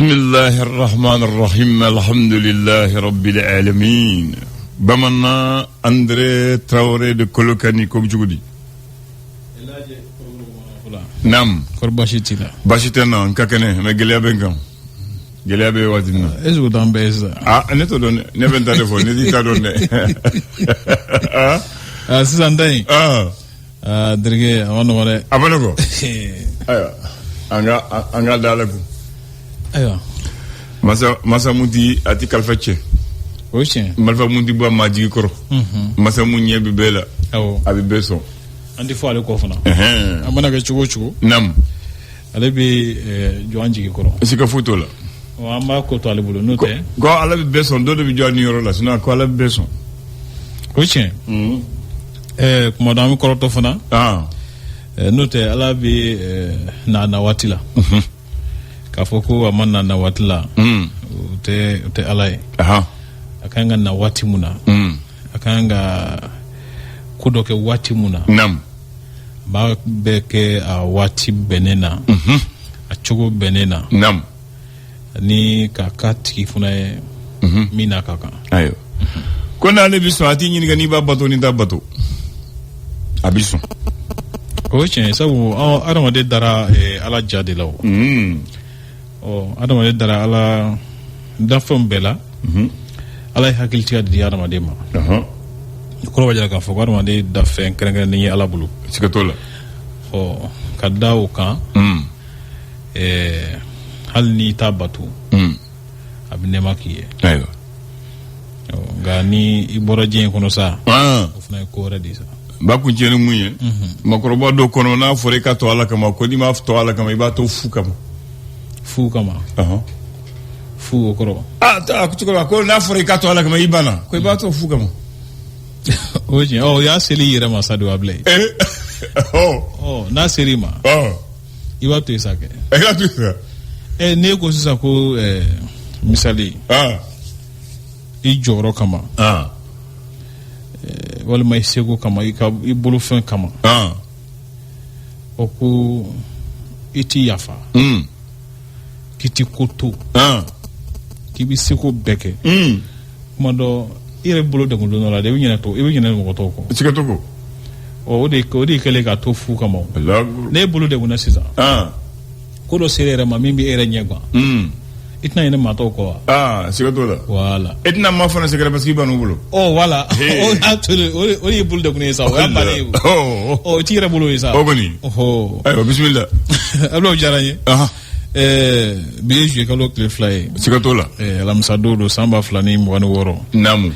Bismillahir Rahmanir Rahim. Alhamdulillahi Rabbil Alamin. Bamana André Traoré de Kolokani Kogjoudi. Nam. Korbashitila. Bashitena Nkakene, mais Geliabengan. Geliabe Wadina. Est-ce que dans Beza? Ah, neto donne, never téléphone, n'hésite à donner. Ah, c'est Sandai. Ah. Dirige, Amanore. Abanogo. Ayo. Anga dalaku. Ayo. Masa Muti ati Kalfache. Oche. Malfa Muti Boa Maji Koro. Masa Munye Bibela. Awo. Abibeso. Andi fo ale ko fana. Amana ga chugo. Nam. Ale bi joanji koro. Sika photo la. O amba ko to ale bulu note. Go ala bi beson do bi joani yoro la sina ko ala bi beson. Oche. Kuma da mi koro to fana. Ah. Note ala bi na watila. Ka foko amana na watila. Te alai. Aha. Akanga na wati muna. Akanga kudoke wati muna. Nam. Ba beke a wati benena. A chogo benena. Nam. Ni kakati funa mina kaka. Ayo. Kona ale biso ati nyini ga ni ba bato ni da bato. Abiso. Oche sabu adamade dara ala jade law. Adamade dara ala dafon bela. Ala hakilti adi adamade ma. Kolo wajala ka fo adamade dafen krengen ni ala bulu. Sikatola. Kadaw kan. Hal ni tabatu. Abinema kiye. Ayo. Gani ibora jen kono sa. Ofna ko radi sa. Ba ku jeni munye makoroba do kono na fore ka to ala kama ko di ma to ala kama iba to fu kama fu okoro ta ku ko na fore ka to ala kama ibana ko iba to fu kama oje ya seli yira masadu able na seri ma iba to isake ne ko sisa ko misali i joro kama wala may sego kama i bolu fen kama oku iti yafa kiti koto kibi sego beke kuma do ire bolu de ngulo la de winyana to e winyana mo to ko sikatoko o de kele ka to fu kama ne bolu de nguna sisa ko do serere ma mimbi ere nyegwa itna ina mato ko sikatola wala itna ma fana sekere parce que banu bulo wala actually o bulu de kune sa o yambare tira bulu isa boni ayo bismillah alo jaranye bi je kalo clear fly sikatola la msadodo samba flani mwanu woro namu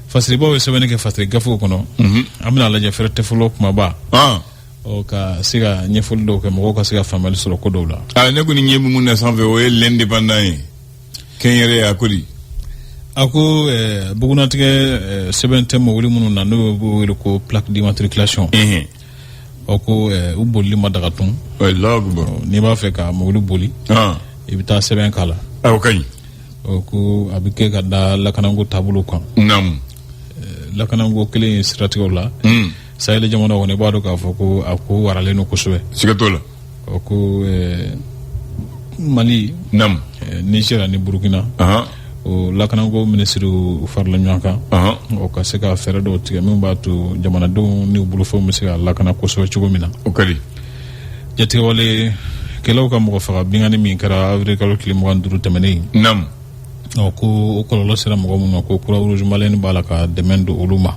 fasri bo sebene ke fasri gafu kono amna la jafere tefulo kuma ba o ka siga nyeful do ke mo ko siga family solo ko dowla ne ko ni nyebu mun na sanve o l'indépendant kenyere akuri ako buguna tige sebente mo wuli mun na no bo ko plaque d'immatriculation o ko uboli madagatun logbo ni ba fe ka mo wuli boli ibita seben kala o kany o ko abike ka da lakanango tabulu kan nam lakanango kele stratégie la sayele jamono woni baado ka foko ako warale no kusube sikatola ko Mali nam Nigeria ni Burkina o lakanango ministru farla nyanka o ka se ka fere do tiga min baatu jamana do ni bulu fo musika lakana kusube chugomina o kali jati wale kelaw ka mo fa bingani min kara avrikal klimo anduru temene nam o ko ko lo sera mo mo ko kura rouge malen balaka demendo uluma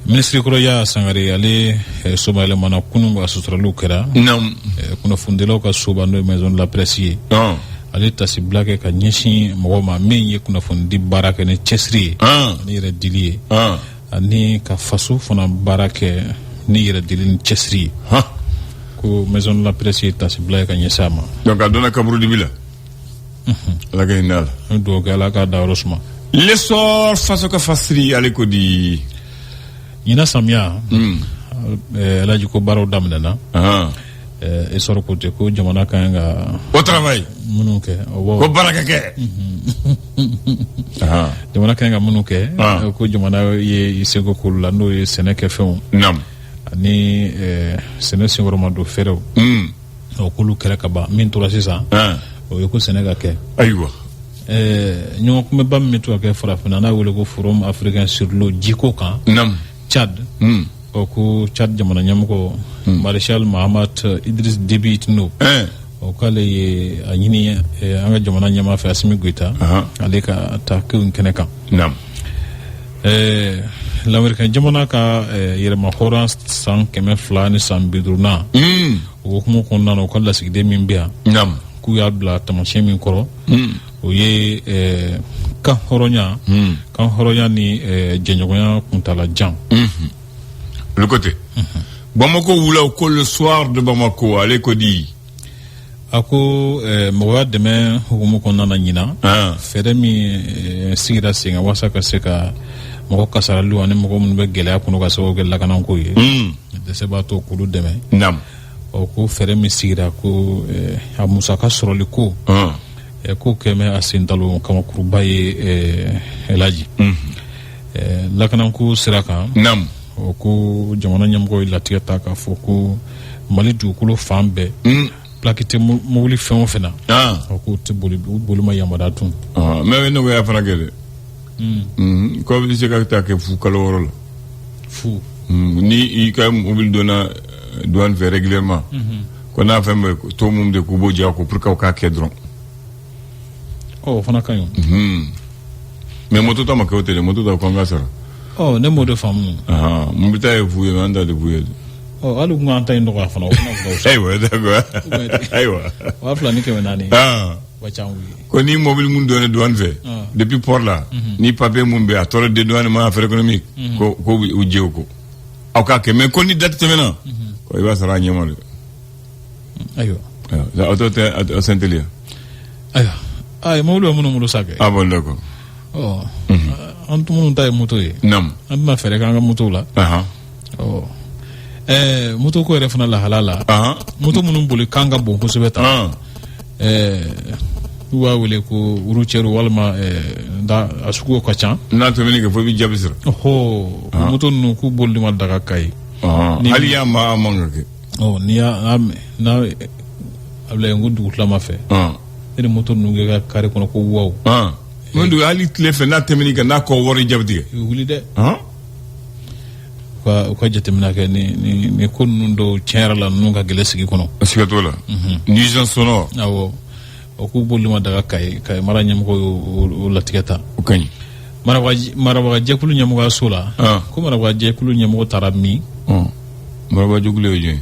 Ministri Kuroya Sangare ale Somale mana kunu asutralu kera nam kuna fundelo ka subando maison la presse ale tasi blake ka nyeshi mogoma menye kuna fundi baraka ne chesri ni redili ani ka fasu fona baraka ni redili chesri ko maison la presse tasi blake ka nyesama donc adona kamru dibila la gaynal do gala ka dawrosma l'essor faso ka fasri ale ko di ina samia la jiko baro damna e soro ko te ko jamana kanga au travail munuke ko baraka ke jamana kanga munuke ko jamana ye isego ko lando ye seneke fon nam ni sene singoro mando fero o kulu kere kaba min tora sisa o ye ko Sénégal kɛ ayiwa ɲɔgɔn kunbɛba min bɛ to ka kɛ farafinna n'a wele ko Forum africain sur l'eau jiko kan Tchad o ko Tchad jamana ɲɛmɔgɔ Marshal Mahamad Idriss Déby Itno o k'ale ye a ɲini an ka jamana ɲɛmaa fɛ Assimi Goïta ale ka taa kɛw kɛnɛ kan l'Américain jamana ka yɛrɛma hɔrɔn san 200 ni san 50 o hukumu kɔnɔna na o ka lasigiden min bɛ yan k'u y'a bila taamasiyɛn min kɔrɔ o ye kan hɔrɔnya ni jɛɲɔgɔnya kuntala jan le côté Bamako wula ko le soir de Bamako ale ko di a ko mɔgɔya dɛmɛ hukumu kɔnɔna na ɲina fɛɛrɛ min sigira sen kan walasa ka se ka mɔgɔ kasaraliw ani mɔgɔ minnu bɛ gɛlɛya kɔnɔ ka sababu kɛ lakanako ye dɛsɛ b'a to k'olu dɛmɛ ko fɛɛrɛ min sigira ko a musaka sɔrɔli ko ko kɛmɛ a sentalo kamakuruba ye Elaji lakanako sira kan ko jamana ɲɛmɔgɔ ye latigɛ ta k'a fɔ ko Mali dugukolo fan bɛɛ plaki tɛ mobili fɛn o fɛn na k'o tɛ boli ma yamaruya tun mais ne ko y'a fana kɛ dɛ ko bɛ se ka taa kɛ fu kalo wɔɔrɔ la fu ni i ka mobili donna douane fɛ régulièrement ko n'a fɛn bɛ to mun de k'u b'o diya ko pour que o k'a kɛ dɔrɔn o fana ka ɲi mais moto ta ma kɛ o tɛ dɛ moto ta ko an ka sara ne m'o de faamu mobili ta ye fu ye mais an ta de fu ye hali kun an ta in dɔgɔya fana o fana fɔ ayiwa d'accord ayiwa 2,400 ba can wuye ko ni mobile mun donne douane fɛ depuis port là ni papier mun bɛ a tɔrɔ de douane ma affaire économique ko u jew ko aw ka kɛ mais ko ni date tɛmɛna ko i b'a sara a ɲɛma de ayiwa auto tɛ a Saint-Élie ayiwa mobile minnu bolo sa kɛ bon d'accord an tun minnu ta ye moto ye an tɛna fɛɛrɛ k'an ka moto la moto ko yɛrɛ fana lahala la moto minnu boli kan ka bon kosɛbɛ ta n'u b'a wele ko routière walima a suguw ka ca n'a tɛmɛni kɛ fo i bɛ jaabi sɔrɔ moto ninnu k'u bolili ma daga ka ye hali y'a ma man ka kɛ n'i y'a n'a a bila yen ko dugu tilama fɛ e ni moto ninnu kɛ ka kari kɔnɔ ko waw mun dugu hali tile fɛ n'a tɛmɛni kɛ n'a kɔ wari jaabi tigɛ i wuli dɛ u ka jateminɛ kɛ ni ko ninnu dɔw tiɲɛ yɛrɛ la ninnu ka gɛlɛ sigi kɔnɔ siga t'o la nuisance sonore awɔ o k'u boli ma daga ka ye mara ɲɛmɔgɔ y'o latigɛ ta o ka ɲi marabagajɛkulu ɲɛmɔgɔyaso la ko marabagajɛkulu ɲɛmɔgɔ taara min marabagajɛkulu ye jɔn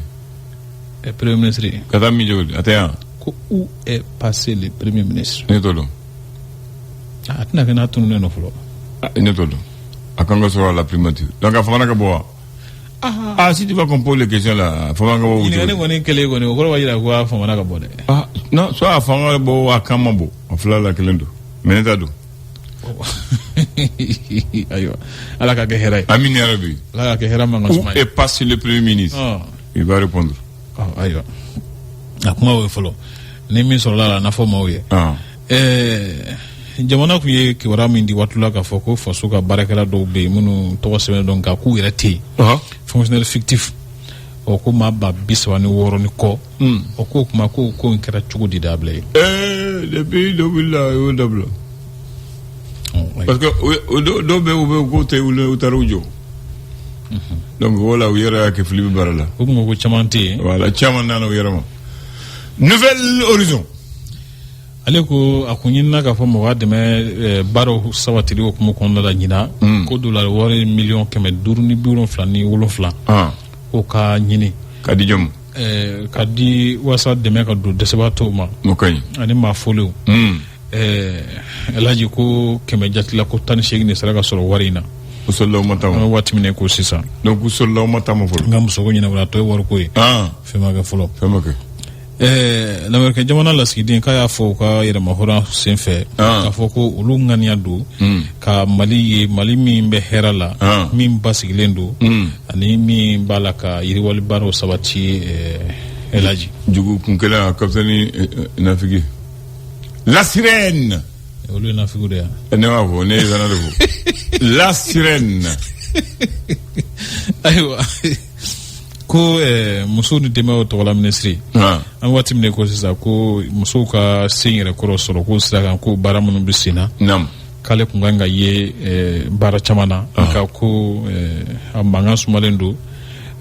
ye premier ministre ka taa min jɛkulu a tɛ yan ko où est passé le premier ministre ne t'o dɔn a tɛna kɛ n'a tununen nɔ fɔlɔ ne t'o dɔn a kan ka sɔrɔ a la primature donc a fanga ka bɔ wa si tu vas qu'on pose les questions là fanga ka bɔ ɲininkali kɔni kɛlen kɔni o kɔrɔ b'a jira ko a fanga ka bɔ dɛ non soit a fanga ka bɔ a kan ma bɔ a fila la kelen don mais ne t'a dɔn ayiwa ala ka kɛ hɛrɛ ye amin ya rabi ala ka kɛ hɛrɛ man ka suma où est passé le premier ministre il va répondre ayiwa a kuma o ye fɔlɔ ni min sɔrɔla la nafɔ maaw ye jamana tun ye kibaruya min di waati la k'a fɔ ko faso ka baarakɛla dɔw bɛ yen minnu tɔgɔ sɛbɛn dɔn nka k'u yɛrɛ tɛ yen fonctionnaire fictif ko maa ba 36 ni kɔ k'o kuma ko in kɛra cogo di dabila ye depuis dɔ wulila a y'o dabila parce que dɔw bɛ u bɛ k'o tɛ wuli u taara u jɔ donc wala u yɛrɛ y'a kɛ fili bɛ baara la o kuma ko caman tɛ yen voilà caman nana u yɛrɛ ma nouvelle horizon ale ko a kun ɲinina k'a fɔ mɔgɔ dɛmɛ baaraw sabatili hukumu kɔnɔna la ɲina ko dolari wari miliyɔn 577 o ka ɲini ka di jɔn ka di wasa dɛmɛ ka don dɛsɛbaatɔw ma o ka ɲi ani maafolew Elaji ko 100 jatila ko 18 de sera ka sɔrɔ wari in na u sɔrɔla u ma taa ma waati min ko sisan donc u sɔrɔla u ma taa ma fɔlɔ n ka muso ko ɲɛnabɔ a tɔ ye wari ko ye fɛn ma kɛ fɔlɔ l'Américain jamana lasigiden k'a y'a fɔ u ka yɛrɛma hɔrɔn sen fɛ k'a fɔ ko olu ŋaniya don ka Mali ye Mali min bɛ hɛrɛ la min basigilen don ani min b'a la ka yiriwali baaraw sabati Elaji jugu kun kelen a kapitɛni nafigi la sirène olu ye nafigiw de yan ne b'a fɔ ne ye zana de fɔ la sirène ayiwa ko muso ni dɛmɛ o tɔgɔla ministre an waati min ko sisan ko musow ka sen yɛrɛ kɔrɔ sɔrɔ ko sira kan ko baara minnu bɛ sen na k'ale kun kan ka ye baara caman na ka ko a mankan sumalen don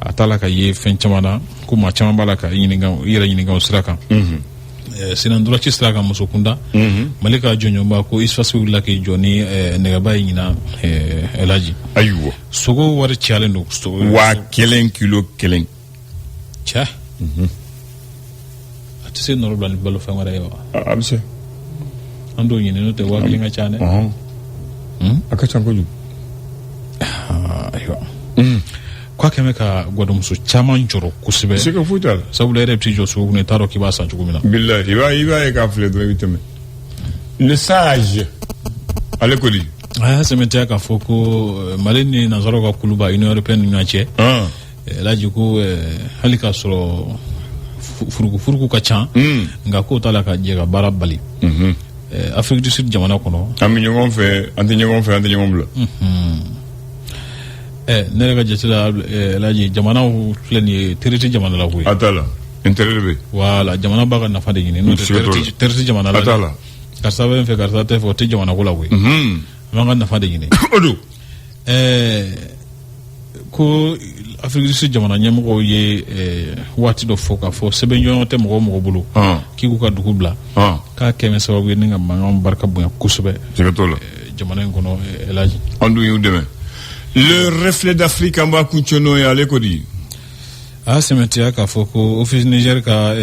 a t'a la ka ye fɛn caman na ko maa caman b'a la ka i yɛrɛ ɲininka o sira kan sinandoraci sira kan muso kunda Mali ka jɔnjɔnba ko isfasi wulila k'i jɔ ni nɛgɛba ye ɲina Elaji ayiwa sogo wari cayalen don wa 1 kilo 1 cɛ a tɛ se nɔrɔ bila ni balo fɛn wɛrɛ ye wa a bɛ se an t'o ɲini n'o tɛ wa 1 ka ca dɛ a ka ca kojugu ayiwa ko a kɛmɛ ka gwadɔmuso caman jɔrɔ kosɛbɛ se ka foyi t'a la sabula yɛrɛ bɛ t'i jɔ sogo kɔnɔ i t'a dɔn k'i b'a san cogo min na bilahi i b'a ye k'a filɛ dɔrɔn i bɛ tɛmɛ le sage ale ko di a y'a sɛmɛntiya k'a fɔ ko Mali ni nanzaraw ka kuluba Union européenne ni ɲɔgɔn cɛ Elaji ko hali k'a sɔrɔ furuku ka ca nka k'o t'a la ka jɛ ka baara bali Afrique du Sud jamana kɔnɔ an bɛ ɲɔgɔn fɛ an tɛ ɲɔgɔn fɛ an tɛ ɲɔgɔn bila ne yɛrɛ ka jate la Elaji jamanaw filɛ nin ye teriti jamana la koyi a t'a la intérêt de bɛ voilà jamana b'a ka nafa de ɲini n'o tɛ teriti jamana la a t'a la karisa bɛ n fɛ karisa tɛ fɛ o tɛ jamana ko la koyi an b'an ka nafa de ɲini o don ko Afrique du Sud jamana ɲɛmɔgɔw ye waati dɔ fɔ k'a fɔ sɛbɛnjɔn tɛ mɔgɔ bolo k'i k'u ka dugu bila k'a kɛmɛ sababu ye ni ka mankan barika bonya kosɛbɛ jamana in kɔnɔ Elaji an dun y'u dɛmɛ le reflet d'Afrique an b'a kuncɛ n'o ye ale ko di a y'a sɛmɛntiya k'a fɔ ko office Niger ka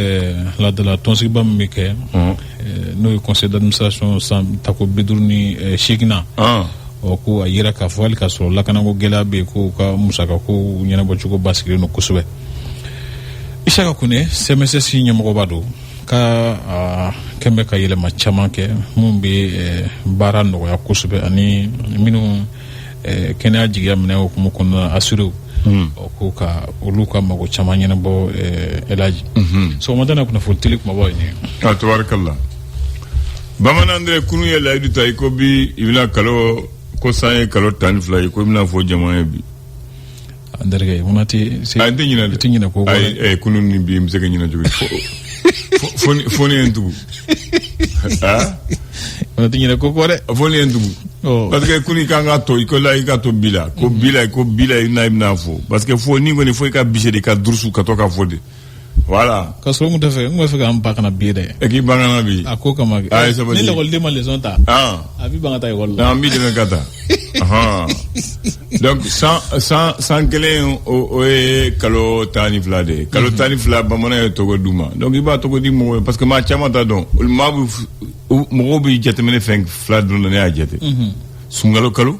ladala tɔnsigiba min bɛ kɛ n'o ye conseil d'administration san tako 58 na ko a yira k'a fɔ hali k'a sɔrɔ lakanako gɛlɛya bɛ yen ko ka musaka ko ɲɛnabɔcogo basigilen don kosɛbɛ Isaka Kone CMSS ɲɛmɔgɔba don ka kɛn bɛ ka yɛlɛma caman kɛ minnu bɛ baara nɔgɔya kosɛbɛ ani minnu kɛnɛya jigiya minɛ hukumu kɔnɔna assurer ko ka olu ka mago caman ɲɛnabɔ Elaji sɔgɔmada na kunnafoni teli kumaba ye nin ye tabarakallah bamanan de kunu ye layidu ta i ko bi i bɛna kalo ko san ye kalo 12 ye ko i bɛna fɔ jama ye bi an terikɛ mun tɛ se n tɛ ɲinɛ ko kunu ni bi n bɛ se ka ɲinɛ cogo fo ni ye n tugu on tɛ ɲinɛ ko kɔ dɛ fo ni ye n tugu parce que kunu kan ka to i ko la i ka to bi la ko bi la i bɛna fɔ parce que fo ni kɔni fo i ka bise de ka durusu ka to ka fɔ de voilà ka sɔrɔ mun tɛ fɛ n b'a fɛ k'an ba kana bi dɛ k'i ba kana bi a ko kama ni lakɔliden ma leçon ta a b'i ban ka taa ekɔli la an b'i dɛmɛ ka taa donc san kelen o ye kalo 12 de ye kalo 12 bamanan ye tɔgɔ d'u ma donc i b'a tɔgɔ di mɔgɔw ye parce que maa caman t'a dɔn mɔgɔw bɛ jateminɛ fɛn fila dɔrɔn na ne y'a jate sunkalo kalo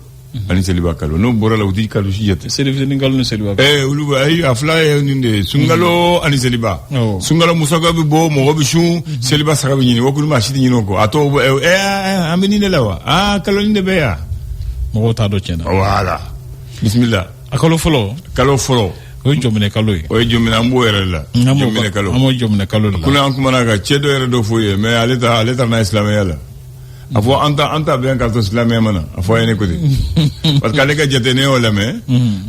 ani seliba kalo n'o bɔra la u t'i kalo si jate selifitinin kalo ni seliba olu ayi a fila ye nin de ye sunkalo ani seliba sunkalo musaka bɛ bɔ mɔgɔ bɛ sun seliba saga bɛ ɲini o kulu maa si tɛ ɲini o kɔ a tɔw an bɛ nin de la wa kalo nin de bɛ yan mɔgɔw t'a dɔn tiɲɛna voilà bisimila a kalo fɔlɔ o ye jɔminɛ kalo ye o ye jɔminɛ an b'o yɛrɛ la jɔminɛ kalo an b'o jɔminɛ kalo de la kunun an kumana ka cɛ dɔ yɛrɛ dɔ f'o ye mais ale ta n'a ye silamɛya la a fɔ an ta bɛn ka to silamɛya ma na a fɔ a ye ne ko ten parce que ale ka jate ne y'o lamɛn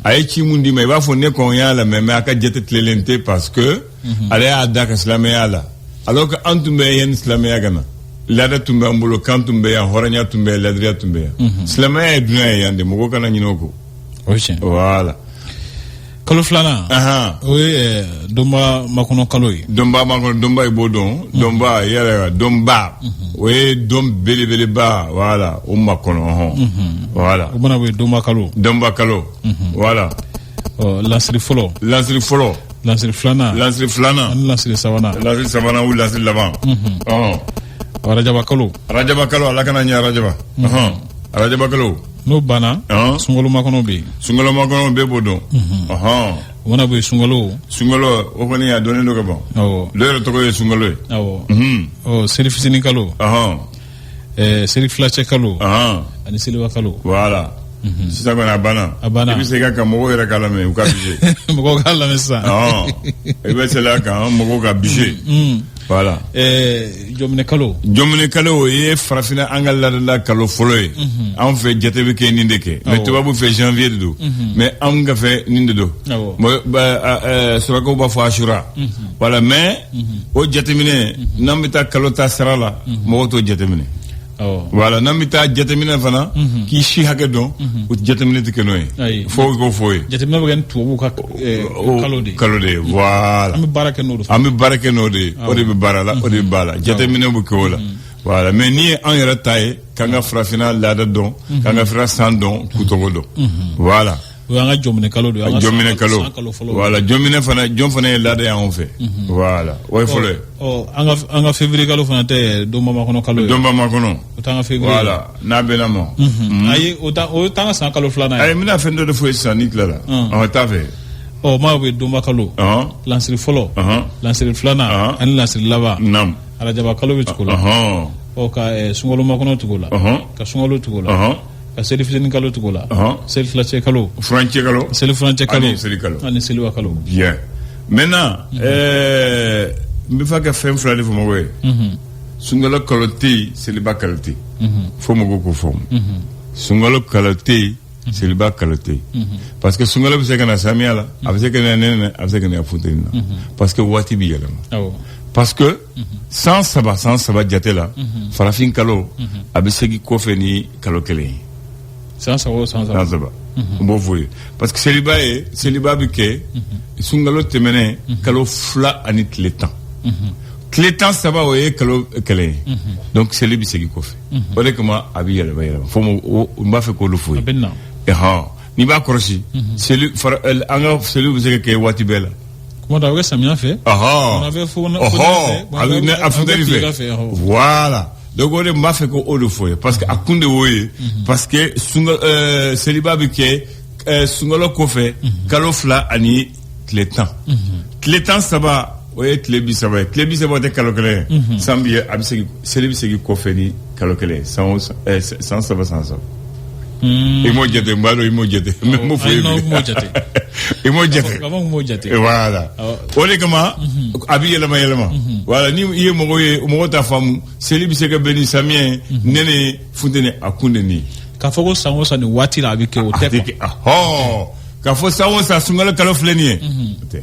a ye ci mun di ma i b'a fɔ ne kɔn y'a lamɛn mais a ka jate tilenlen tɛ parce que ale y'a da ka silamɛya la alors que an tun bɛ yanni silamɛya ka na laada tun bɛ an bolo kan tun bɛ yan hɔrɔnya tun bɛ yan ladiriya tun bɛ yan silamɛya ye dunuya ye yan de mɔgɔw kana ɲinɛ o kɔ o ye tiɲɛ voilà kalo filanan o ye donba makɔnɔ kalo ye donba makɔnɔ donba i b'o dɔn donba yɛrɛ donba o ye don belebeleba voilà o makɔnɔ voilà o mana o ye donba kalo voilà lansiri fɔlɔ lansiri filanan ani lansiri sabanan ou lansiri laban arajaba kalo ala kana ɲɛ arajaba kalo n'o banna sunkalo makɔnɔ bɛ yen b'o dɔn o mana bɔ yen sunkalo o kɔni a dɔnnen don ka ban dɔ yɛrɛ tɔgɔ ye sunkalo ye seli fitinin kalo seli filacɛ kalo ani seliba kalo voilà sisan kɔni a banna i bɛ se ka mɔgɔw yɛrɛ k'a lamɛn u ka bise mɔgɔw k'a lamɛn sisan i bɛ seli a kan mɔgɔw ka bise Voilà. Jomine kalo ye farafina an ka ladala kalo fɔlɔ ye. An fɛ jate bɛ kɛ nin de kɛ. Mais tubabu fɛ janvier de don. Mais an ka fɛ nin de don. Surakaw b'a fɔ Ashura. Voilà, mais o jateminɛ n'an bɛ taa kalo ta sara la mɔgɔw t'o jateminɛ. Voilà, n'an bɛ taa jateminɛ fana k'i si hakɛ dɔn o jateminɛ tɛ kɛ n'o ye. Fo ko fo ye. Jateminɛ bɛ kɛ ni tubabu ka kalo de ye. Voilà. An bɛ baara kɛ n'o de. An bɛ baara kɛ n'o de ye. O de bɛ baara la, o de bɛ baara la. Jateminɛ bɛ kɛ o la. Voilà, mais n'i ye an yɛrɛ ta ye k'an ka farafina laada dɔn, k'an ka farafina san dɔn, k'u tɔgɔ dɔn. Voilà. O y'an ka jɔminɛ kalo de ye. Jɔminɛ kalo. Voilà, jɔminɛ fana jɔn fana ye laada y'anw fɛ. Voilà, o ye fɔlɔ ye. An ka février kalo fana tɛ donba makɔnɔ kalo ye. Donba makɔnɔ. O t'an ka février. Voilà, n'a bɛnna ma. Ayi, o t'an ka san kalo filanan ye. Ayi, n bɛna fɛn dɔ de fɔ ye sisan n'i tilala. T'a fɛ. Maa bɛ donba kalo. Lansiri fɔlɔ. Lansiri filanan. Ani lansiri laban. Naam. Arajaba kalo bɛ tugu la. Ka sunkalo makɔnɔ tugu la. Ka sunkalo tugu la. Ka seli fitinin kalo tugu la. Seli filacɛ kalo. Furancɛ kalo. Seli furancɛ kalo. Ani seli kalo. Ani seliba kalo. Bien. Maintenant, n bɛ fɛ ka fɛn fila de fɔ mɔgɔw ye. Sunkalo kalo tɛ yen, seliba kalo tɛ yen. Fo mɔgɔw k'o faamu. Sunkalo kalo tɛ yen, seliba kalo tɛ yen. Parce que sunkalo bɛ se ka na samiya la, a bɛ se ka na nɛnɛ na, a bɛ se ka na funteni na. Parce que waati bɛ yɛlɛma. Parce que san saba jate la, farafin kalo a bɛ segin kɔfɛ ni kalo kelen ye. San saba. N b'o fɔ ye. Parce que seliba bɛ kɛ sunkalo tɛmɛnen kalo 2 ani tile 10. Tile 10 saba o ye kalo kelen ye. Donc seli bɛ segin kɔfɛ. O de kama a bɛ yɛlɛma. Fo n b'a fɛ k'olu fɔ ye. N'i b'a kɔlɔsi an ka seli bɛ se ka kɛ waati bɛɛ la. Comment t'as vu Samia fait? A funteni fɛ. Voilà. Donc o de m'a fɛ ko o de fɔ ye. Parce que a kun de o ye. Parce que seliba bɛ kɛ sunkalo kɔfɛ kalo 2 ani tile 10. Tile 10 saba o ye tile 30 ye. Tile 30 tɛ kalo kelen ye. San bi a bɛ segin seli bɛ segin kɔfɛ ni kalo kelen ye. San saba. I m'o jate n b'a dɔn i m'o jate. Mais n m'o fɔ ye bi. I m'o jate. Voilà. O de kama a bɛ yɛlɛma. Voilà, ni i ye mɔgɔ t'a faamu seli bɛ se ka bɛn ni samiya ye, nɛnɛ ye, funteni a kun de nin ye. K'a fɔ ko san o san ni waati la a bɛ kɛ o tɛ quoi. K'a fɔ san o san sunkalo kalo filɛ nin ye. O tɛ.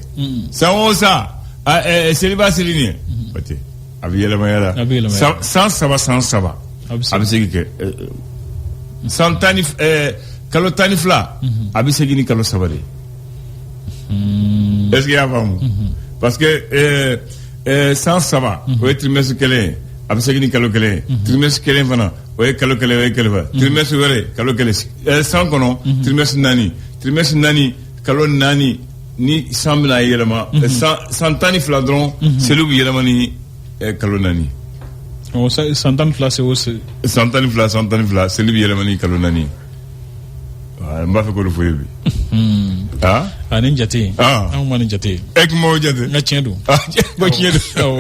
San o san seliba seli nin ye. O tɛ. A bɛ yɛlɛma. San saba. A bɛ se ka kɛ. Kalo 12 a bɛ segin ni kalo 3 de. Est-ce qu'il y a faamu? Parce que san saba o ye trimestre kelen a bɛ segin ni kalo kelen ye. Trimestre kelen fana o ye kalo kelen fana. Trimestre wɛrɛ kalo kelen. San kɔnɔ trimestre 4. Trimestre 4 kalo 4 ni san bɛna yɛlɛma. San 12 dɔrɔn seliw bɛ yɛlɛma ni kalo 4. San 12 c'est aussi. San 12 seli bɛ yɛlɛma ni kalo 4. N b'a fɛ k'o de fɔ ye bi. Ani jate. An ma ni jate. E kuma o jate. N ka tiɲɛ don. Ko tiɲɛ don.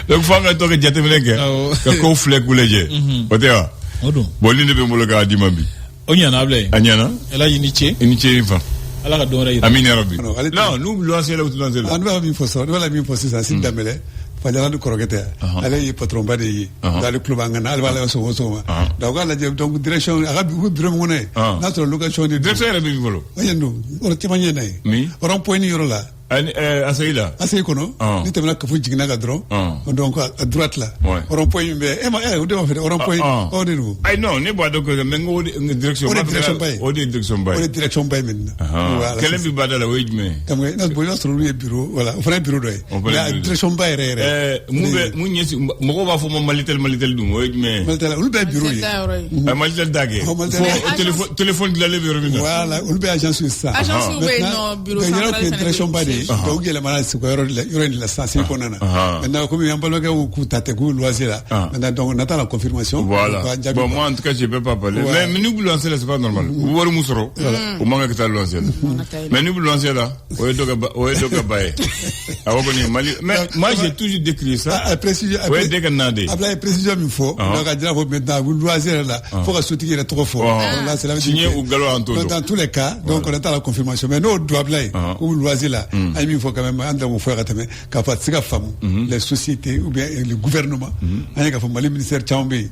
Donc fo an ka to ka jateminɛ kɛ ka kow filɛ k'u lajɛ. O tɛ wa? O don. Bon nin de bɛ n bolo k'a d'i ma bi. O ɲana Ablaye. A ɲana. Ala y'i ni ce. I ni ce i fa. Ala ka dɔn wɛrɛ yira. Amin yarabi. Non, n'u luwanse la u tɛ luwanse la. An bɛ min fɔ sisan, ne bɛ min fɔ sisan Sidi Danbɛlɛ. Fajala ni kɔrɔkɛ tɛ. Ale ye patron ba de ye. Dali club an kana ale b'a la sɔgɔ sɔgɔ. Donc k'a lajɛ donc direction a ka bureau min kɔnɔ ye. N'a sɔrɔ location de. Direction yɛrɛ bɛ min bolo. O ye don. O caman ɲɛ na ye. Min. Rond point ni yɔrɔ la. Asayi la. Asayi kɔnɔ. Ni tɛmɛna Kafu jiginna ka dɔrɔn. Donc à droite la. Rond point min bɛ. O de b'a fɛ rond point. O de don. Ayi non ne b'a dɔn ko mais n ko direction. O de direction ba ye. O de direction ba ye. O de direction ba ye maintenant. Kɛlɛ bi ba da la o ye jumɛn ye. Kamu n'a sɔrɔ olu ye bureau voilà o fana ye bureau dɔ ye. Mais direction ba yɛrɛ yɛrɛ. Mun ɲɛsi mɔgɔw b'a fɔ ma Malitel dun o ye jumɛn ye. Malitel olu bɛɛ ye bureau ye. Malitel da kɛ. Fo téléphone dilanlen bɛ yɔrɔ min na. Voilà olu bɛɛ agence ye sisan. Agence bɛ yen nɔ bureau central fana bɛ direction ba de ye. Donc yɛlɛmana sigi yɔrɔ in de la sisan seli kɔnɔna na. Maintenant comme an balimakɛw k'u ta tɛ k'u loisir la. Maintenant donc on attend la confirmation. Voilà. Bon moi en tout cas je peux pas parler. Mais n'u bɛ luwanse la c'est pas normal. U wari mun sɔrɔ o man kan ka taa luwanse la. Mais n'u bɛ luwanse la o ye dɔ ka ba ye. Awɔ kɔni Mali mais moi j'ai toujours décrié ça. O ye de ka na de ye. Ablaye précision min fɔ. Donc a dira ko maintenant u loisir la fo ka sotigi yɛrɛ tɔgɔ fɔ. Signé ou galon en tout. Dans tous les cas donc on attend la confirmation. Mais n'o don Ablaye k'u loisir la il faut quand même entendre faire atteindre qu'à femme les sociétés ou bien le gouvernement anya ka femme le ministère Chambi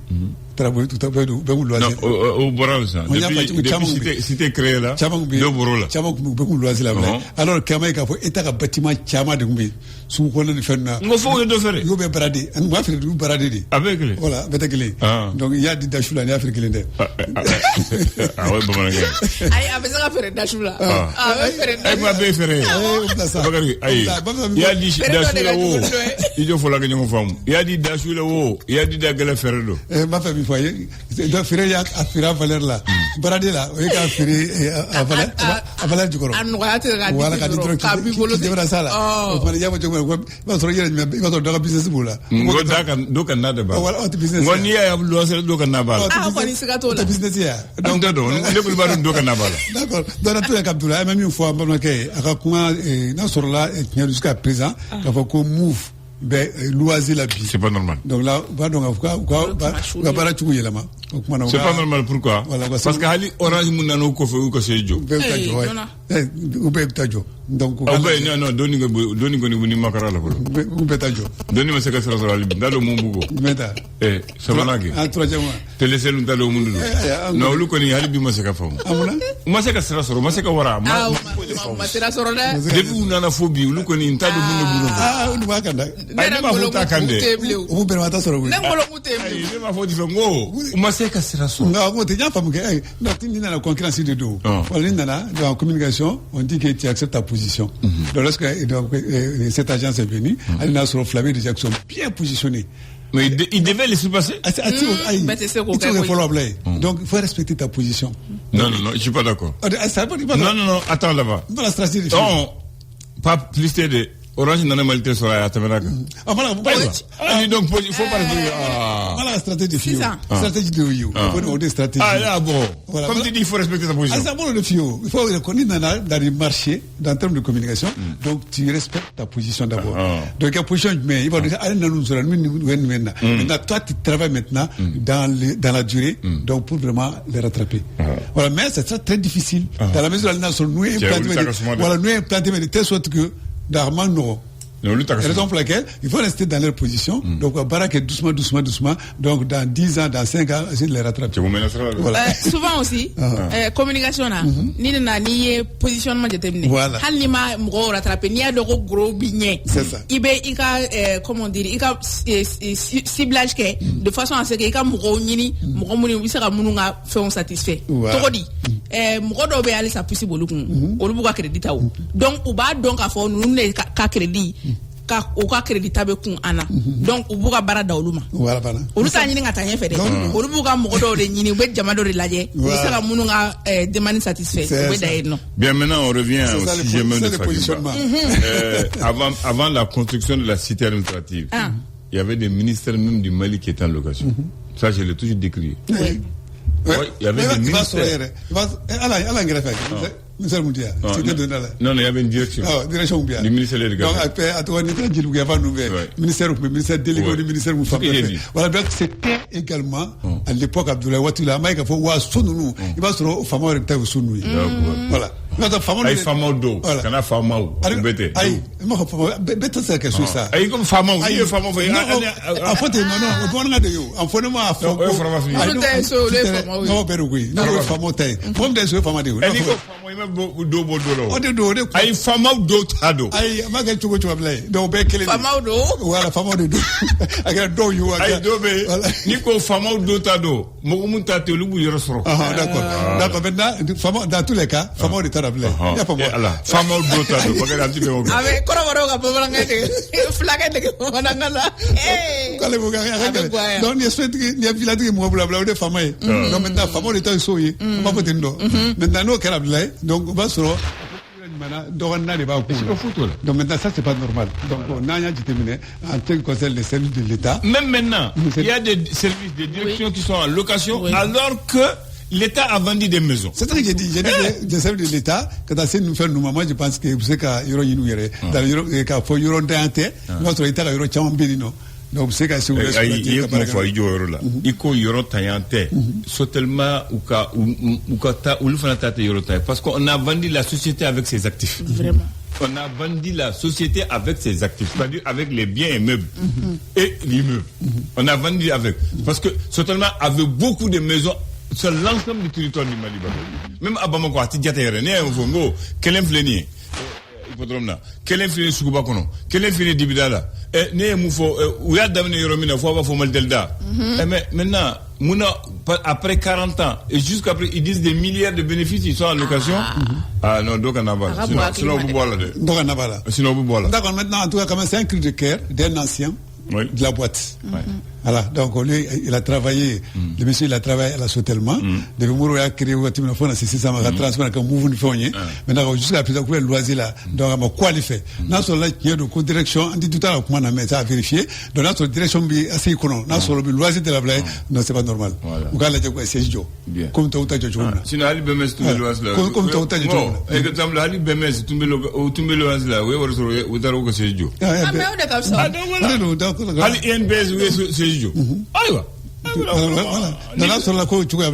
travailler tout à fait beaucoup loisir au boral ça depuis cité créé là de borola Chambi beaucoup loisir là alors quand même faut état ka bâtiment Chama de ngumbi su ko le faire na ngo faut de faire yo be bradi an wa faire du bradi avec les voilà betekele donc il y a des dachula ni afrique linde ah ouais bon ay abeza ka faire dachula ay ma be faire ay ya di dachula wo ijo fola ke nyongo famu ya di dachula wo ya di dagala faire do ma famille foyer do faire ya afira valeur là bradi là o ka faire a valeur du corps an wa te ga voilà ka ditro ka bi bolo de la sala o ya mo jogo ba so yere me ba so do business bula ngo daka do kan na de ba wala on business ngo ni ya lo so do kan na ba ko ni siga to la business ya donc do le ba do kan na ba d'accord dans tout les capitula même une fois bon OK aka kuma na sur là jusqu'à présent il faut qu'on move loisir la vie c'est pas normal donc là va donc va para tu yelama c'est pas normal pourquoi parce que hali orange mun nano ko fe ko sejo ou tajo donc non doni ngo ni makara la ko ou tajo doni ma se ka sera sera libi ndalo mo mbugo meta sabanaki en troisième tele selu ndalo mo ndu no lu ko ni hali bi ma se ka famu amuna ma se ka sera sera ma se ka wara ma sera sera la debi unana phobie lu ko ni ntado bunu unu makanda ay ma futa kande o be mata soro ngolo mutembe ay ma foti fe ngo ma se ka sera sera ngo te jafa muke ay na tinina la concurrence de dos wala nana dans communication on dit que tu acceptes ta position donc lorsque cette agence est venue elle a sur Flavie déjà qui sont bien positionnés. Mais il devait laisser passer. Donc il faut respecter ta position. Non, je suis pas d'accord. Non, attends là-bas. Dans la stratégie. Non, pas plus de Orange n'a pas été sur la Tabernacle. Voilà, donc il faut pas voilà la stratégie de FIO. Stratégie de FIO. Ah là, bon. Comme tu dis, il faut respecter ta position. C'est bon le FIO. Il faut reconnaître dans les marchés, en termes de communication. Donc tu respectes ta position d'abord. Donc la position, mais il va dire, allez, maintenant, toi tu travailles maintenant dans la durée, donc pour vraiment les rattraper. Voilà, mais c'est très difficile. Dans la mesure où nous implanter de telle sorte que d'Armand non. Raison pour laquelle il faut rester dans leur position. Donc, Barak est doucement. Donc, dans 10 ans, dans 5 ans, essayer de les rattraper. Voilà. Souvent aussi, communication, ni positionnement déterminé. Voilà. Hal ni ma mgo rattraper, ni a de gros bigné. C'est ça. Comment dire, il a ciblage de façon à ce que il a mgo ni mgo muni bisera mununga fait satisfait. Toko di. Mgo do be aller ça possible olu buka crédit taw. Donc, ou ba donc a fo nous ne ka crédit. O ka crédit tabe kun ana donc u buka bara da oluma wala bana olu ta nyini ngata nya fede olu buka mogo do de nyini be jama do de laje sera munu nga demande satisfait be da no. Bien, maintenant on revient au sujet de positionnement. Avant la construction de la cité administrative, il y avait des ministères même du Mali qui étaient en location. Ça je l'ai toujours décrit. Oui, il y avait des ministères. Ministère mondial. Non, il y avait une direction. Direction mondiale. Du ministère de l'éducation. Donc, après, à toi, ministère délégué du ministère de voilà, donc c'était également, à l'époque, Abdoulaye Watula, il faut voir Sounou. Il va se faire fameux recteur au Sounou. Voilà. Aïe, fameux d'eau. Kana fameux. Bête. Aïe, bête, c'est quelque chose ça. Aïe, comme fameux. Aïe, fameux. En fait, non, on va regarder. En fait, non, à fond. Non, ben oui. Non, fameux taille. Comme des fameux. Aïe, fameux d'eau, tado. Aïe, ma gueule, tu vas blé. Donc, ben, quel est fameux d'eau? Voilà, fameux d'eau. Aïe, dobe. Nico, fameux d'eau, tado. Mokumunta, te lubu, yorosro. D'accord. D'accord, maintenant, dans tous les cas, fameux de il y a pas moi. Fameux d'eau, tado. Parce qu'elle a un petit peu. Avec Kororo, flaquette de Manangala. Quand vous regardez, donc, il y a village qui est blabla de famille. Donc, maintenant, fameux de temps, soyez. Pas peut-être. Maintenant, nous, Karablaï, donc, on va se donc maintenant ça c'est pas normal. Donc on a déterminé en tant que conseil des services de l'État. Même maintenant, il y a des services de direction qui sont en location alors que l'État a vendu des maisons. C'est ça que j'ai dit. J'ai dit des services de l'État quand on nous fait nous maman je pense que vous savez qu'il y a dans le quand faut y rentrer notre État il y a chambérino. Donc c'est que c'est il yoro tayante sotelma ou ka ta ou le fanata yoro tay parce qu'on a vendu la société avec ses actifs. Vraiment. on a vendu la société avec ses actifs, c'est-à-dire avec les biens et meubles et l'immeuble. On a vendu avec. Parce que Sotelma avait beaucoup de maisons sur l'ensemble du territoire du Mali. Même à Bamako, à Tidjatéré, quel influence hippodrome quel influence Sukuba Kono, quel influence Dibidala, né Moufo, où y a d'amener Yoromina, faut mal delda. Mais maintenant, après 40 ans, et jusqu'après, ils disent des milliards de bénéfices, ils sont en location. Ah non, donc on a pas. Sinon, vous boire là. Donc on a pas là. Sinon, vous boire là. D'accord, maintenant, en tout cas, comme c'est un cri de cœur d'un ancien de la boîte. Voilà, donc lui, il a travaillé, le monsieur, il a travaillé à la Sotelma. Depuis Mouro, il a créé au Timon Fona, c'est ça, il a transformé comme mouvement de fournier. Maintenant, jusqu'à présent, il a loisir là. Donc, il a quoi il fait? Dans ce là, il y a de direction, on dit tout à l'heure, comment on a mis ça à vérifier. Donc, dans cette direction, il est assez économe. Dans ce loisir de la blague, non, c'est pas normal. Ou quand il a dit quoi, c'est Joe. Comme tu as dit, sinon, Ali Bemes, tu me lois là. Comme tu as dit, exemple, Ali Bemes, tu me lois là. Oui, ou t'as que c'est Joe. Ah, mais on est comme ça. Ali NBS, oui, c'est Joe. Aïwa. Voilà. Dans la sur la côte, tu vois,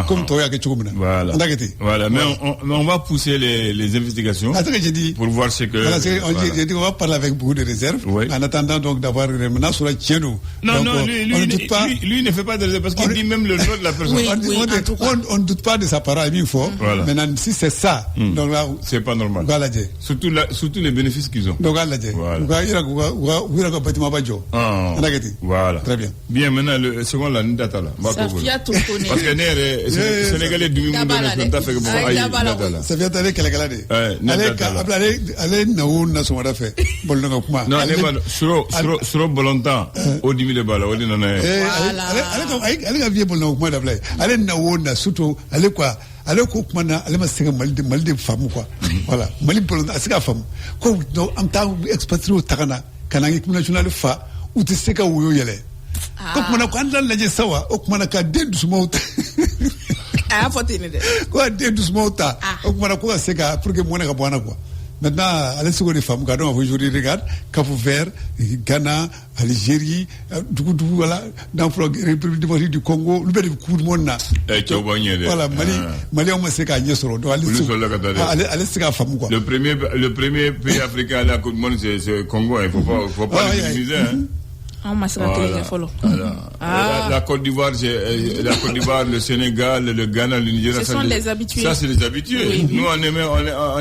comme toi, voilà. Mais on va pousser les investigations pour voir ce que. Voilà, on va parler avec beaucoup de réserves. En attendant donc d'avoir maintenant sur la Tchénou. Non, lui ne fait pas de réserve parce qu'il dit même le nom de la personne. On ne doute pas de sa parole, il faut. Maintenant, si c'est ça, donc là. C'est pas normal. Surtout les bénéfices qu'ils ont. Donc, voilà. Très bien. Bien, maintenant, le second, la data là. Parce que les Sénégalais du monde ne fait que bon. Ça vient avec la galade. Allez, n'a pas fait. Bon, non, sur Bolontan, au 10 000 balles, au dinner. Allez, a vieux bon, moi, d'appeler. Allez, n'a surtout, allez quoi. Alors qu'on allait me faire mal de femmes quoi. Voilà, mal de à sa femme. Comme dans un temps expatrié au Tarana, Kanaki national fa. Ou te seka wuyo yele. Kok mana ko andal laje sawa ok mana ka de dusmota. Ah fotine de. Ko de dusmota. Ok mana ko seka pour que mona ka bwana quoi. Maintenant, allez sur les femmes, regardons aujourd'hui, regarde, Cap Vert, Ghana, Algérie, voilà, dans la République démocratique du Congo, le bel coup de monde là. Voilà, Mali, on sait qu'à Niesoro, donc allez sur la femme quoi. Le premier pays africain à la Coupe du Monde, c'est le Congo, il faut pas l'utiliser, hein. La Côte d'Ivoire, le Sénégal, le Ghana, le Nigeria. Ce sont les habitués. Ça, c'est les habitués. Oui. Nous, on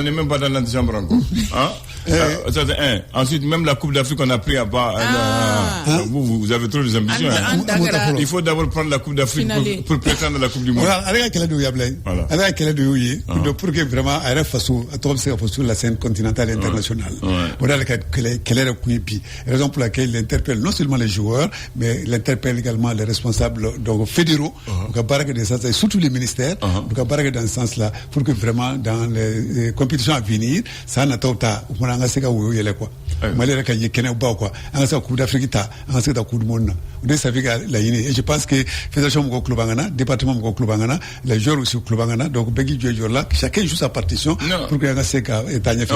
n'est même pas dans l'antichambre encore. Hein? Ça, c'est un. Ensuite, même la Coupe d'Afrique, on a pris à part. Vous avez trop des ambitions. Il faut d'abord prendre la Coupe d'Afrique pour prétendre la Coupe du Monde. Voilà, avec quelle pour que vraiment, à la façon, à toi, c'est sur la scène continentale et internationale. Voilà, quelle est la raison pour laquelle il interpelle non seulement les joueurs, mais il interpelle également les responsables donc, fédéraux, surtout les ministères, donc dans ce sens-là, pour que vraiment, dans les compétitions à venir, ça n'a pas on a seka wuyo yele quoi malere ka yekene ba quoi on a Coupe d'Afrique ta on a seka Coupe du Monde on ça fait la yini et je pense que fédération mo club ngana département mo club ngana les joueurs aussi club ngana donc begi joueur là chacun joue sa partition pour que on a seka etanye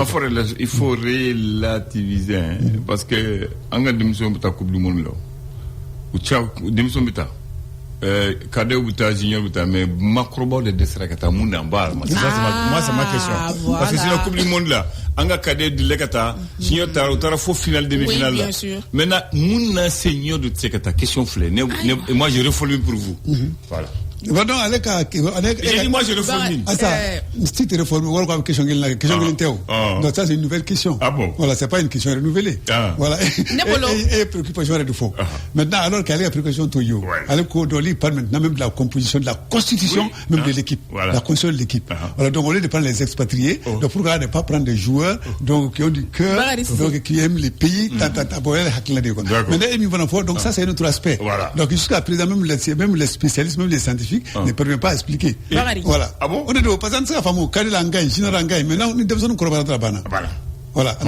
il faut relativiser parce que anga démission ta Coupe du Monde là ou tcha démission bita cadet ou junior ou mais macrobo de desrakata munda mbar moi c'est ma question voilà. Parce que c'est la Coupe du Monde là anga cadet de lekata junior tara faux finale demi-finale là maintenant munda senior de tsekata question flé et moi je reformule pour vous voilà. Pardon, moi je reformule. Si tu reformules, on va question donc ça c'est une nouvelle question. Ah bon? Voilà, c'est pas une question renouvelée. Voilà. Et préoccupation de faux. Maintenant, alors qu'elle est à préoccupation to you, alors qu'on parle maintenant même de la composition, de la constitution même de l'équipe, la constitution de l'équipe. Voilà, donc au lieu de prendre les expatriés, donc pourquoi ne pas prendre des joueurs donc qui ont du cœur, donc qui aiment les pays, donc ça c'est un autre aspect. Donc jusqu'à présent même les spécialistes, même les scientifiques ne permet pas à expliquer. Voilà. Ah bon? On est de passant ça famo kali langai china langai maintenant nous devons nous la bana. Voilà. Voilà.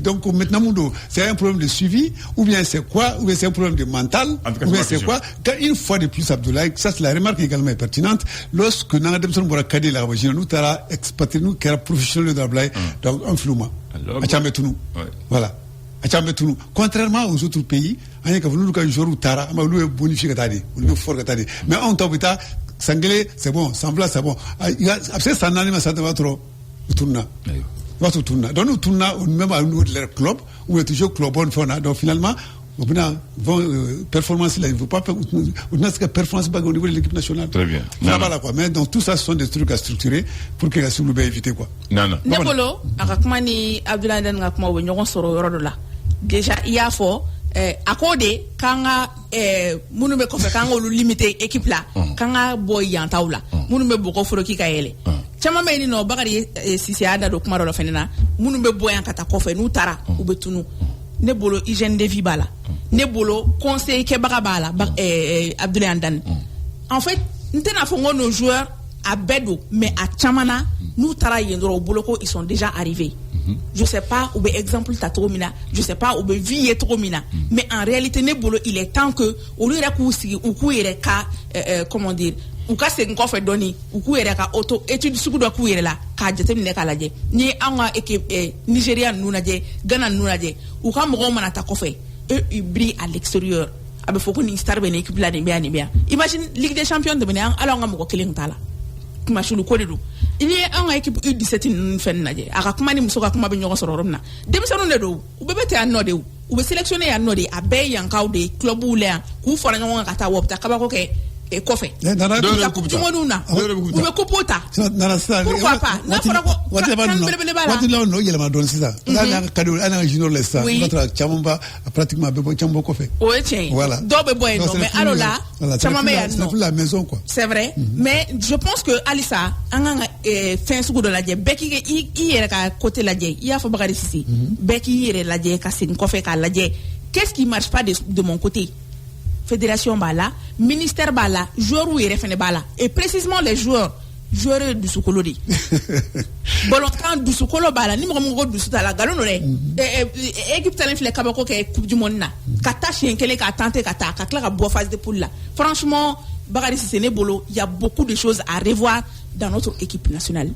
Donc maintenant c'est un problème de suivi ou bien c'est quoi ou bien c'est un problème de mental ou bien c'est quoi une fois de plus Abdoulaye ça c'est la remarque également pertinente lorsque nous devons voir kadi la région nous tara expatrié nous qui est professionnel de Abdoulaye donc un flouma. Voilà. Contrairement aux autres pays, mais on Sanglé, c'est bon. Sambla, c'est bon. Après, ça n'anime, ça va trop. Tourna. Donc, nous tournons même à niveau de leur club, où est toujours club bon fauna. Donc, finalement, performance là, il ne faut pas faire une performance au niveau de l'équipe nationale. Très bien. Voilà, quoi. Mais donc, tout ça, ce sont des trucs à structurer pour que la Soulou éviter quoi. Non. Nebolo, Arakumani, Abdoulaye Ndakma, ou Nyon Soro Rodola. Déjà, il y a fort. Accordé quand munu be kofe quand on limité équipe là quand boy yantaula munu be boko foro ki kayele chama me ni no bagari sisi ada do kuma do fenena munu be boy yankata kofe nu tara ubetunu ne bolo hygiène de vie bala ne bolo conseil ke baga bala Abdoulaye Ndane en fait ntena fongo nos joueurs à Bedo mais à Chamana nous tara yendro boloko ils sont déjà arrivés. Je sais pas où est exemple Tatoromina, je sais pas où est vie Toromina, mais en réalité Nebolo il est temps que au lieu de ou courir comment dire ou ka c'est encore fait donner ou courir ka auto étude sous doit courir là ka jetem ne ka laje ni anga équipe Nigeria nous naje Ghana nous naje ou ka mo mana ta ko fait eux ils brillent à l'extérieur abe faut qu'on star ben équipe là ni bien imagine Ligue des Champions de benen alors nga mo ko killing tala kuma shulu ko dedu il y a un équipe U17 fen naje aka kuma ni muso ka kuma be nyogo soro romna dem sanu ne do u bebe te anode u be sélectionner anode abe yankaw de club ou le ku fora nyogo ka ta wopta ka ba ko ke kofe nana ube kupota pourquoi pas na fora ko wati law no yelema don sisa na kadu ana junior lesta notre chamamba pratiquement bebo chambo kofe voilà dobe boy non mais alors là chamamba ya non la maison quoi c'est vrai mais je pense que Alissa anga fin sugu de la je beki i yere ka côté la je ya fa bagari sisi beki yere la je ka sin kofe ka la je qu'est-ce qui marche pas de mon côté fédération bala ministère bala joueur ou RFN bala et précisément les joueurs du Soukolo di bolontan du Soukolo bala ni mo du Soutala galo no équipe talent fle kabako ke coupe du monde na kata chien kele ka tenter kata ka kla bo phase de poule là franchement Bakary Cissé Nebolo il y a beaucoup de choses à revoir dans notre équipe nationale.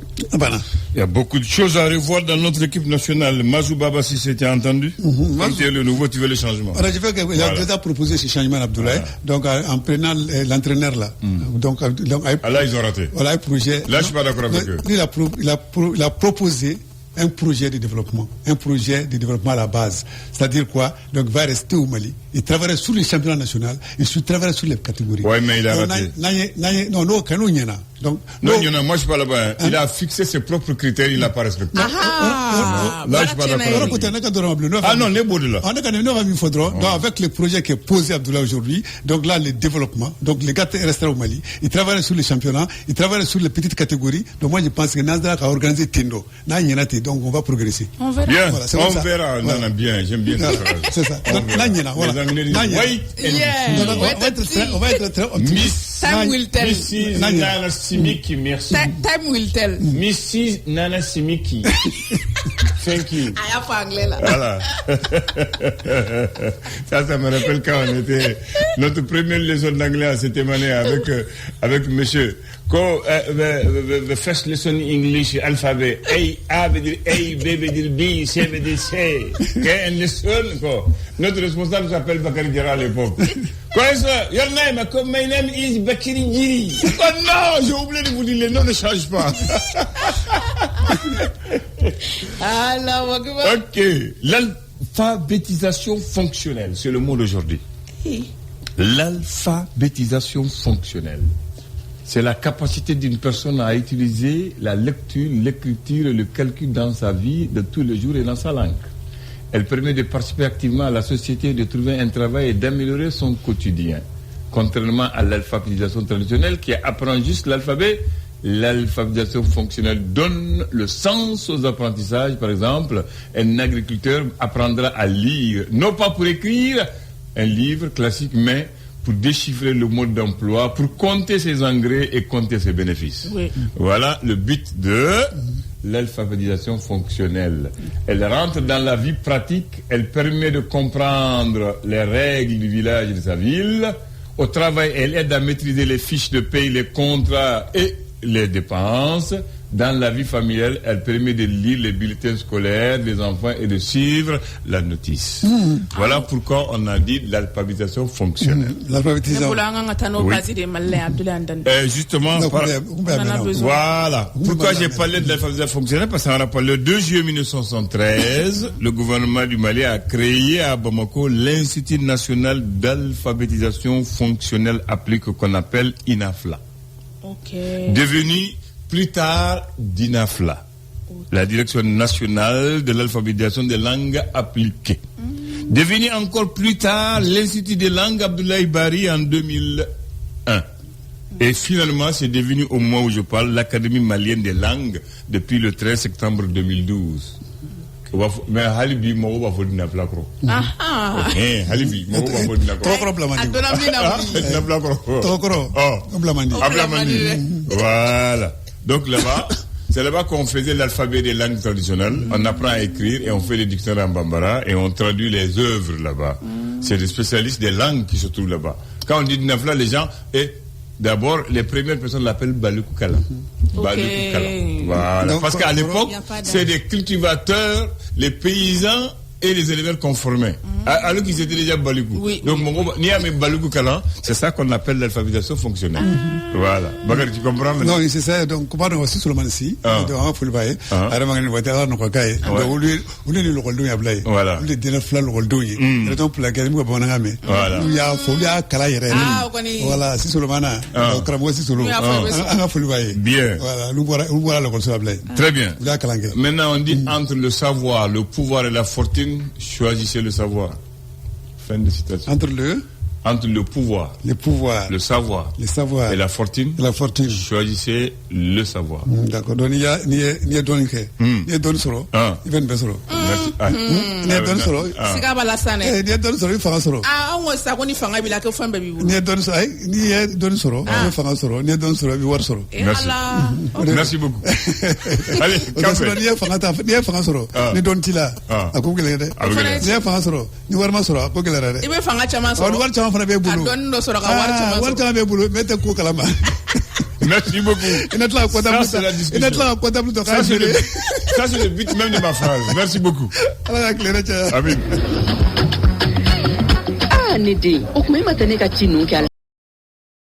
Il y a beaucoup de choses à revoir dans notre équipe nationale. Mazou Baba, si c'était entendu, quand tu es le nouveau, tu veux les changements. Alors, je veux qu'il a déjà proposé ces changements, Abdoulaye, donc en prenant l'entraîneur là. Donc, là, ils ont raté. Voilà un projet. Là, je suis pas d'accord avec eux. Il a proposé un projet de développement à la base. C'est-à-dire quoi? Donc, il va rester au Mali. Il travaille sur les championnats nationaux. Il travaille sur les catégories. Oui, mais il a raté. Non, donc, non, moi je suis pas là-bas. Il a fixé ses propres critères, il n'a pas respecté. Là, je suis pas d'accord. Ah non, les beaux de là. Donc, avec le projet qui est posé Abdoulaye aujourd'hui, donc là, le développement, donc les gars resteront au Mali. Il travaille sur les championnats, il travaille sur les petites catégories. Donc, moi, je pense que Nasdaq a organisé Tendo. Donc, on va progresser. On verra. Bien, voilà, on verra. Voilà. Non, bien, j'aime bien ça. C'est ça. Les Anglais disent wait and on va être très optimiste. Time will tell. Mrs. Nana Simiki, merci. Time will tell. Mrs. Nana Simiki. Thank you. Ah, il y a pas anglais là. Voilà. Ça me rappelle quand on était. Notre première leçon d'anglais, c'était mané avec monsieur. The first lesson in English alphabet. A veut dire A, B veut dire B, C veut dire C. Okay? And lesson, quoi. Notre responsable s'appelle Bakary Diarra à l'époque. Quoi ça? Your name, my name is Bakary Djiri. Oh non, j'ai oublié de vous dire, les noms ne changent pas. Ok. L'alphabétisation fonctionnelle, c'est le mot d'aujourd'hui. L'alphabétisation fonctionnelle. C'est la capacité d'une personne à utiliser la lecture, l'écriture et le calcul dans sa vie de tous les jours et dans sa langue. Elle permet de participer activement à la société, de trouver un travail et d'améliorer son quotidien. Contrairement à l'alphabétisation traditionnelle qui apprend juste l'alphabet, l'alphabétisation fonctionnelle donne le sens aux apprentissages. Par exemple, un agriculteur apprendra à lire, non pas pour écrire un livre classique, mais pour déchiffrer le mode d'emploi, pour compter ses engrais et compter ses bénéfices. Oui. Voilà le but de l'alphabétisation fonctionnelle. Elle rentre dans la vie pratique, elle permet de comprendre les règles du village et de sa ville. Au travail, elle aide à maîtriser les fiches de paye, les contrats et les dépenses. dans la vie familiale, elle permet de lire les bulletins scolaires des enfants et de suivre la notice. Voilà pourquoi on a dit l'alphabétisation fonctionnelle. L'alphabétisation. Oui. Justement, voilà. Pourquoi j'ai parlé de l'alphabétisation fonctionnelle? Parce qu'en rapport, le 2 juillet 1973, le gouvernement du Mali a créé à Bamako l'Institut national d'alphabétisation fonctionnelle appliquée qu'on appelle INAFLA. Devenu plus tard d'INAFLA, la Direction nationale de l'alphabétisation des langues appliquées. Devenu encore plus tard l'Institut des langues Abdoulaye Bari en 2001. Et finalement, c'est devenu, au moment où je parle, l'Académie malienne des langues depuis le 13 septembre 2012. Mais Halibi, moi, va falloir n'appeler quoi. Halibi, moi, va falloir n'appeler. Voilà. Donc là-bas, c'est là-bas qu'on faisait l'alphabet des langues traditionnelles. On apprend à écrire et on fait les dictionnaires en bambara et on traduit les œuvres là-bas. C'est des spécialistes des langues qui se trouvent là-bas. Quand on dit Nafla, les gens, d'abord, les premières personnes l'appellent Baluku Kala. Baluku Kala. Voilà. Donc, parce qu'à l'époque, c'est des cultivateurs, les paysans et les éleveurs conformés. Alors qu'ils étaient déjà Baluku. Oui, donc, mon ni à mes Baluku Kala, c'est ça qu'on appelle l'alphabétisation fonctionnelle. Voilà. Bakary, tu comprends maintenant? Non, c'est ça. Donc, comment on va se soulever ici? Donc, on va le voir. Alors, on va dire, on va dire, on va le rôle de Yablay. Voilà. On va dire, le rôle de Yablay. Donc, pour la gamme, on va dire, voilà. Il y a folie à Kalaïre. Voilà, c'est Solomana. Donc, Kramo, c'est Solomana. On va le voir. Bien. Voilà, nous voilà le rôle de Yablay. Très bien. Maintenant, on dit entre le savoir, le pouvoir et la fortune, choisissez le savoir. Fin de citation. Entre le pouvoir, le savoir et la fortune, choisissez le savoir. D'accord. Donc il y a donné il y a donné solo. Il vient de solo. Merci. Il y a donné solo. C'est pas la scène. Il y a donné solo, il fait solo. On sait qu'on y fait un billet que femme baby. Il y a donné solo, il y a donné solo, il fait solo. Il y a donné solo, il voit solo. Merci beaucoup. Allez, café. Il y a fait solo. Ni donne tila. À quoi qu'il est. Il y a fait solo. Ni voir ma solo. À quoi qu'il est. Il va faire un chaman solo. Merci beaucoup. Ça, c'est la discussion. Ça, c'est le but même de ma phrase. Merci beaucoup. Amen. Nede, o kuma ma tane ka ci nun